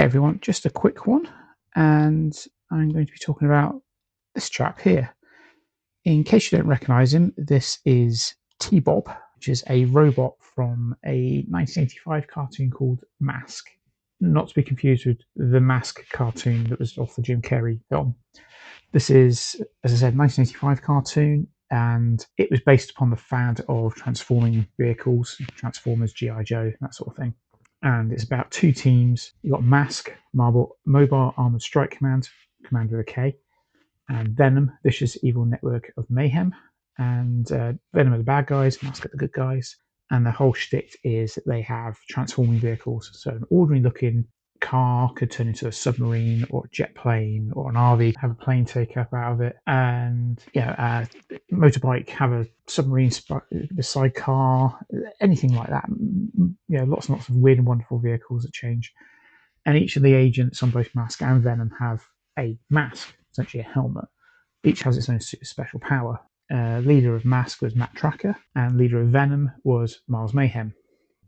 everyone, just a quick one, and I'm going to be talking about this chap here. In case you don't recognise him, this is T-Bob, which is a robot from a 1985 cartoon called M.A.S.K. Not to be confused with the M.A.S.K cartoon that was off the Jim Carrey film. This is, as I said, 1985 cartoon, and it was based upon the fad of transforming vehicles, Transformers, G.I. Joe, that sort of thing. And it's about two teams. You've got M.A.S.K, Mobile Armored Strike Command, Commander of K, and V.E.N.O.M, Vicious Evil Network of Mayhem. And V.E.N.O M are the bad guys, M.A.S.K are the good guys. And the whole shtick is that they have transforming vehicles. So an ordinary looking car could turn into a submarine or a jet plane or an RV, have a plane take up out of it, and motorbike have a submarine sidecar, anything like that. Lots and lots of weird and wonderful vehicles that change. And each of the agents on both M.A.S.K and V.E.N.O M have a mask, essentially a helmet. Each has its own special power. Leader of M.A.S.K was Matt Tracker, and leader of V.E.N.O M was Miles Mayhem.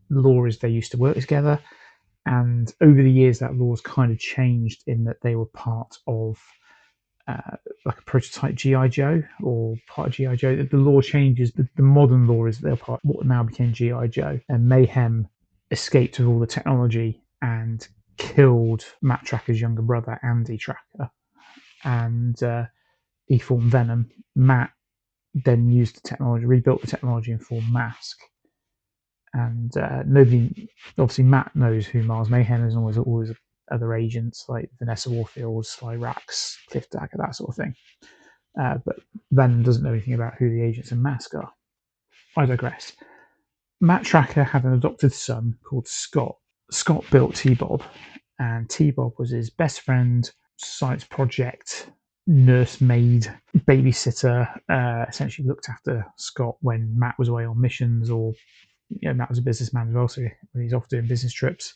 The law is they used to work together, and over the years that law's kind of changed in that they were part of like a prototype G.I. Joe or part of G.I. Joe. The law changes, but the modern law is they're part of what now became G.I. Joe. And Mayhem escaped with all the technology and killed Matt Tracker's younger brother, Andy Tracker, and he formed V.E.N.O M. Matt then used the technology, rebuilt the technology, and formed M.A.S.K. And nobody, obviously, Matt knows who Miles Mayhem is, and always other agents like Vanessa Warfield, Sly Rax, Cliff Dagger, that sort of thing. But V.E.N.O M doesn't know anything about who the agents in M.A.S.K are. I digress. Matt Tracker had an adopted son called Scott. Scott built T-Bob, and T-Bob was his best friend, science project, nursemaid, babysitter, essentially looked after Scott when Matt was away on missions, or Matt was a businessman as well, so when he's off doing business trips,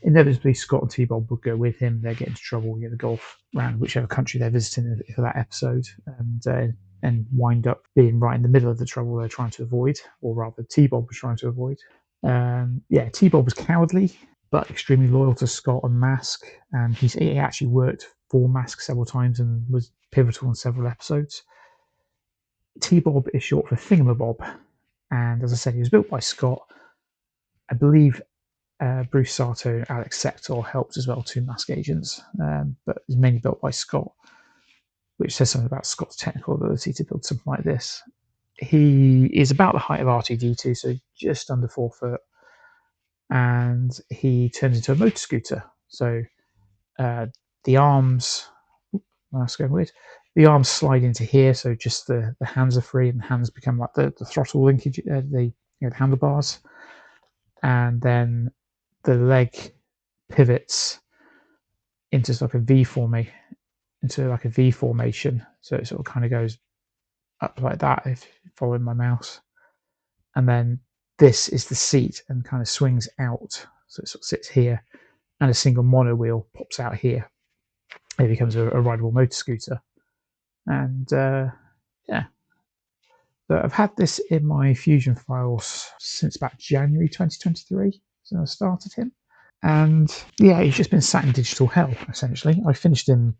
inevitably Scott and T-Bob would go with him. They'd get into trouble, the golf around whichever country they're visiting for that episode, and wind up being right in the middle of the trouble they're trying to avoid, or rather T-Bob was trying to avoid. T-Bob was cowardly, but extremely loyal to Scott and M.A.S.K, and he actually worked for M.A.S.K several times and was pivotal in several episodes. T-Bob is short for Thingamabob, and as I said, he was built by Scott. I believe Bruce Sato and Alex Sector helped as well, two M.A.S.K agents, but it was mainly built by Scott, which says something about Scott's technical ability to build something like this. He is about the height of R2-D2, so just under 4 foot, and he turns into a motor scooter. So the arms, that's going weird. The arms slide into here, so just the hands are free, and the hands become like the throttle linkage, the handlebars, and then the leg pivots into like a V formation, so it sort of kind of goes up like that if you're following my mouse, and then this is the seat and kind of swings out, so it sort of sits here, and a single mono wheel pops out here. It becomes a rideable motor scooter. And so I've had this in my Fusion files since about January 2023, so I started him. And he's just been sat in digital hell, essentially. I finished him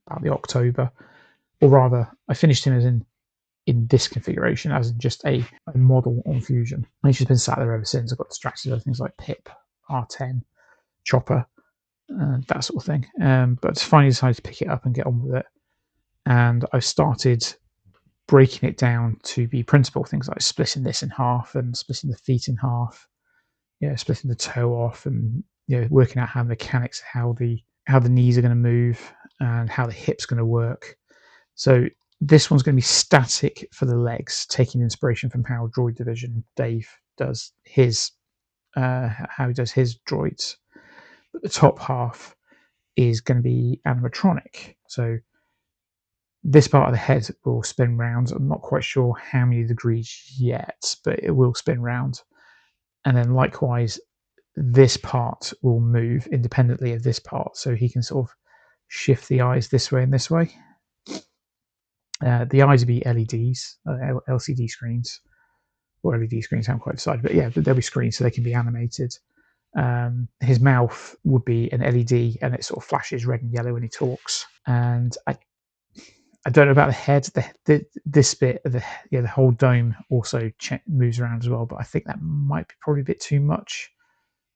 about the October, or rather, I finished him as in this configuration, as in just a model on Fusion. And he's just been sat there ever since. I got distracted with things like Pip, R10, Chopper, that sort of thing. But finally decided to pick it up and get on with it. And I started breaking it down to be printable, things like splitting this in half and splitting the feet in half, splitting the toe off, and working out how the mechanics, how the knees are going to move and how the hip's going to work. So this one's going to be static for the legs, taking inspiration from how Droid Division Dave does his droids. But the top half is going to be animatronic. So this part of the head will spin round. I'm not quite sure how many degrees yet, but it will spin round. And then likewise, this part will move independently of this part. So he can sort of shift the eyes this way and this way. The eyes will be LEDs, LCD screens, or LED screens, I haven't quite decided. But they'll be screens so they can be animated. His mouth would be an LED, and it sort of flashes red and yellow when he talks. And I don't know about the head. This bit of the whole dome also moves around as well, but I think that might be probably a bit too much.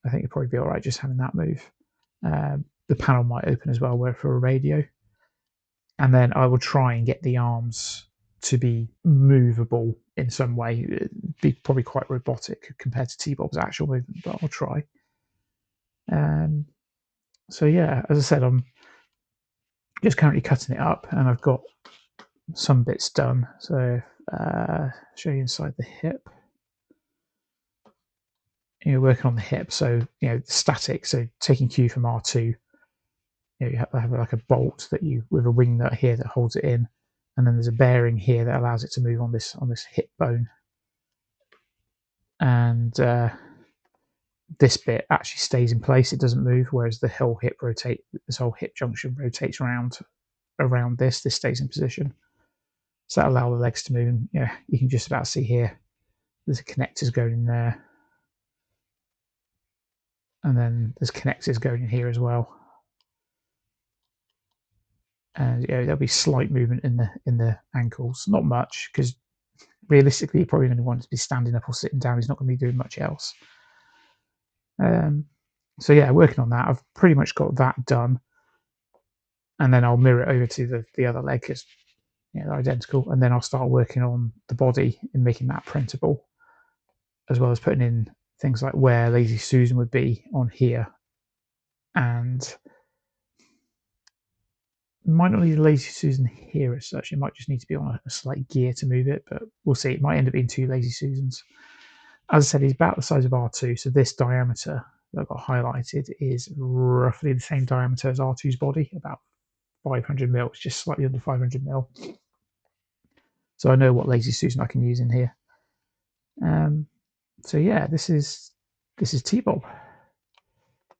I think it'd probably be all right just having that move. The panel might open as well, where for a radio. And then I will try and get the arms to be movable in some way. It'd be probably quite robotic compared to T-Bob's actual movement, but I'll try. So yeah, as I said, I'm just currently cutting it up, and I've got some bits done. So show you inside the hip. You're working on the hip, so static. So taking cue from R2, you have like a bolt that you with a wing nut here that holds it in, and then there's a bearing here that allows it to move on this hip bone. And this bit actually stays in place; it doesn't move. Whereas the whole hip this whole hip junction rotates around this. This stays in position, so that allows the legs to move. And you can just about see here. There's connectors going in there, and then there's connectors going in here as well. And there'll be slight movement in the ankles, not much, because realistically, you're probably going to want to be standing up or sitting down. He's not going to be doing much else. So yeah, working on that. I've pretty much got that done, and then I'll mirror it over to the other leg because they're identical. And then I'll start working on the body and making that printable, as well as putting in things like where Lazy Susan would be on here, and might not need a Lazy Susan here as such. It might just need to be on a slight gear to move it, but we'll see. It might end up being 2 Lazy Susans. As I said, he's about the size of R2, so this diameter that I've got highlighted is roughly the same diameter as R2's body, about 500 mil. It's just slightly under 500 mil. So I know what Lazy Susan I can use in here. So yeah, this is T-Bob.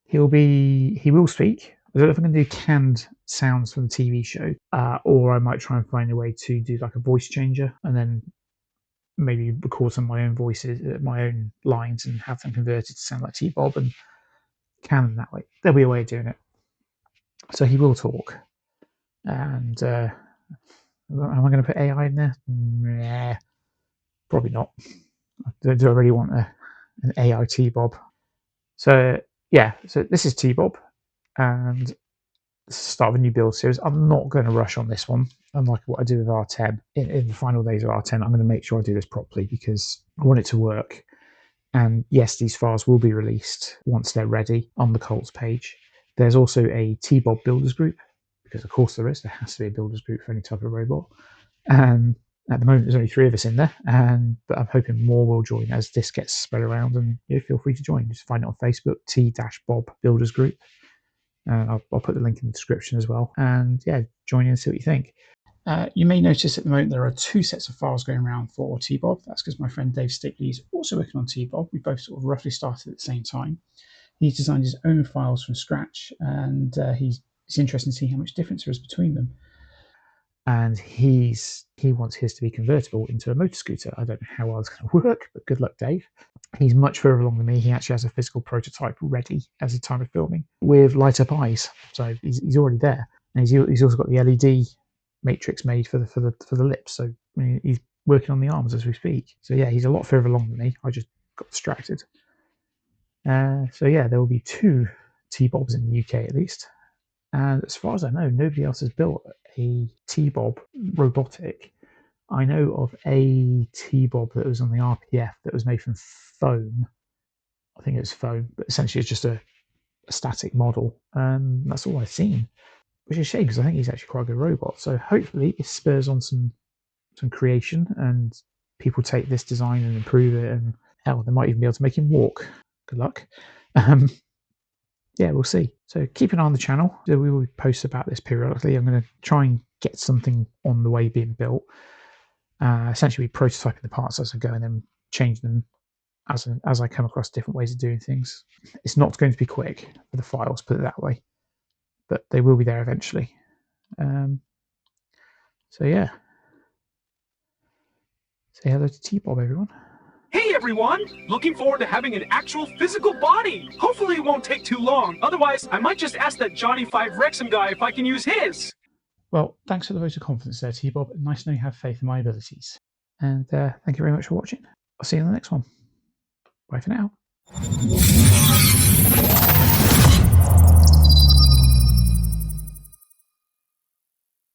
He will speak. I don't know if I'm going to do canned sounds from the TV show, or I might try and find a way to do like a voice changer and then maybe record some of my own voices, my own lines, and have them converted to sound like T-Bob and can them that way. There'll be a way of doing it. So he will talk. And am I going to put AI in there? Nah, probably not. Do I really want an AI T-Bob? So yeah, so this is T-Bob, and this is the start of a new build series. I'm not going to rush on this one, unlike what I do with R10. In the final days of R10, I'm going to make sure I do this properly because I want it to work. And yes, these files will be released once they're ready on the Colts page. There's also a T-Bob builders group, because of course there is. There has to be a builders group for any type of robot. And at the moment, there's only 3 of us in there, but I'm hoping more will join as this gets spread around. And feel free to join. Just find it on Facebook, T-Bob Builders Group. And I'll put the link in the description as well. And yeah, join in and see what you think. You may notice at the moment there are 2 sets of files going around for T-Bob. That's because my friend Dave Stapley is also working on T-Bob. We both sort of roughly started at the same time. He's designed his own files from scratch, and it's interesting to see how much difference there is between them. And he wants his to be convertible into a motor scooter. I don't know how well it's going to work, but good luck, Dave. He's much further along than me. He actually has a physical prototype ready as the time of filming with light up eyes. So he's already there, and he's also got the LED matrix made for the lips. So he's working on the arms as we speak. So yeah, he's a lot further along than me. I just got distracted. So yeah, there will be 2 T-Bobs in the UK at least. And as far as I know, nobody else has built a T-Bob robotic. I know of a T-Bob that was on the RPF that was made from foam. I think it was foam, but essentially it's just a static model. That's all I've seen, which is a shame because I think he's actually quite a good robot. So hopefully it spurs on some creation and people take this design and improve it, and hell, they might even be able to make him walk. Good luck. Yeah, we'll see. So keep an eye on the channel. We will post about this periodically. I'm going to try and get something on the way being built. Essentially, prototyping the parts as I go and then change them as I come across different ways of doing things. It's not going to be quick for the files, put it that way, but they will be there eventually. So yeah. Say hello to T-Bob, everyone. Hey everyone! Looking forward to having an actual physical body! Hopefully it won't take too long, otherwise I might just ask that Johnny 5 Wrexham guy if I can use his! Well, thanks for the vote of confidence there, T-Bob. Nice to know you have faith in my abilities. And thank you very much for watching. I'll see you in the next one. Bye for now.